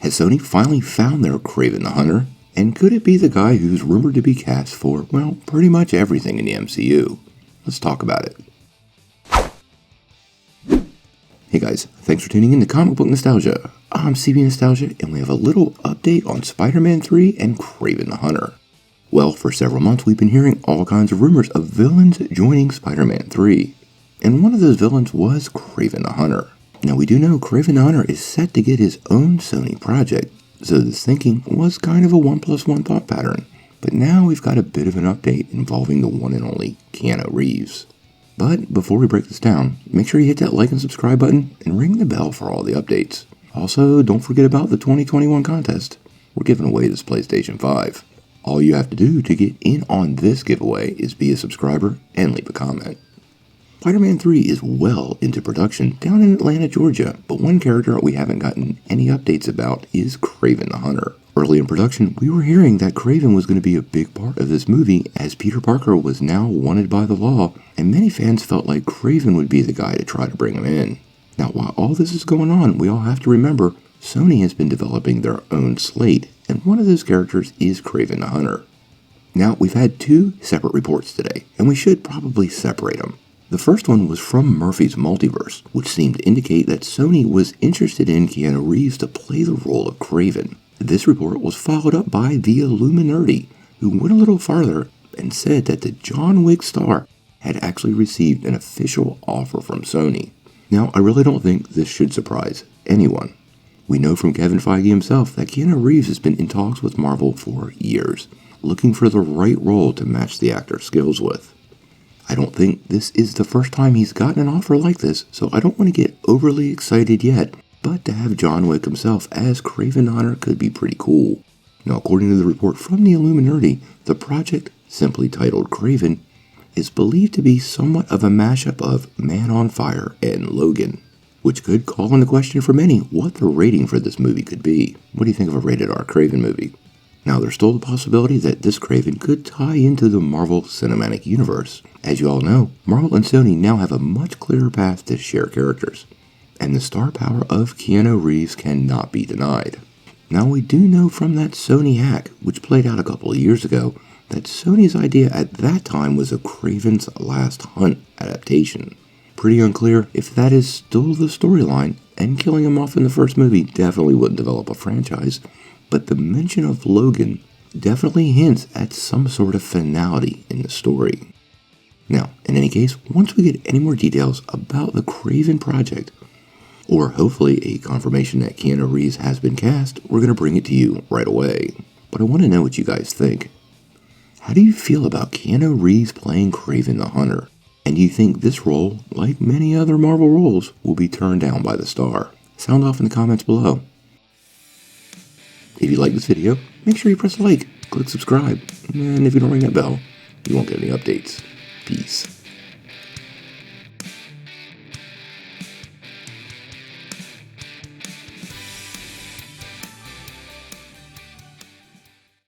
Has Sony finally found their Kraven the Hunter? And could it be the guy who's rumored to be cast for, well, pretty much everything in the MCU? Let's talk about it. Hey guys, thanks for tuning in to Comic Book Nostalgia. I'm CB Nostalgia, and we have a little update on Spider-Man 3 and Kraven the Hunter. Well, for several months we've been hearing all kinds of rumors of villains joining Spider-Man 3. And one of those villains was Kraven the Hunter. Now we do know Kraven the Hunter is set to get his own Sony project, so this thinking was kind of a 1+1 thought pattern. But now we've got a bit of an update involving the one and only Keanu Reeves. But before we break this down, make sure you hit that like and subscribe button and ring the bell for all the updates. Also, don't forget about the 2021 contest. We're giving away this PlayStation 5. All you have to do to get in on this giveaway is be a subscriber and leave a comment. Spider-Man 3 is well into production down in Atlanta, Georgia, but one character we haven't gotten any updates about is Kraven the Hunter. Early in production, we were hearing that Kraven was going to be a big part of this movie, as Peter Parker was now wanted by the law, and many fans felt like Kraven would be the guy to try to bring him in. Now, while all this is going on, we all have to remember Sony has been developing their own slate, and one of those characters is Kraven the Hunter. Now, we've had two separate reports today, and we should probably separate them. The first one was from Murphy's Multiverse, which seemed to indicate that Sony was interested in Keanu Reeves to play the role of Kraven. This report was followed up by the Illuminati, who went a little farther and said that the John Wick Star had actually received an official offer from Sony. Now, I really don't think this should surprise anyone. We know from Kevin Feige himself that Keanu Reeves has been in talks with Marvel for years, looking for the right role to match the actor's skills with. I don't think this is the first time he's gotten an offer like this, so I don't want to get overly excited yet, but to have John Wick himself as Kraven the Hunter could be pretty cool. Now, according to the report from the Illuminati, the project, simply titled Kraven, is believed to be somewhat of a mashup of Man on Fire and Logan, which could call into question for many what the rating for this movie could be. What do you think of a rated R Kraven movie? Now, there's still the possibility that this Kraven could tie into the Marvel Cinematic Universe. As you all know, Marvel and Sony now have a much clearer path to share characters, and the star power of Keanu Reeves cannot be denied. Now, we do know from that Sony hack, which played out a couple of years ago, that Sony's idea at that time was a Kraven's Last Hunt adaptation. Pretty unclear if that is still the storyline, and killing him off in the first movie definitely wouldn't develop a franchise, but the mention of Logan definitely hints at some sort of finality in the story. Now, in any case, once we get any more details about the Kraven project, or hopefully a confirmation that Keanu Reeves has been cast, we're going to bring it to you right away. But I want to know what you guys think. How do you feel about Keanu Reeves playing Kraven the Hunter? And do you think this role, like many other Marvel roles, will be turned down by the star? Sound off in the comments below. If you like this video, make sure you press like, click subscribe, and if you don't ring that bell, you won't get any updates. Peace.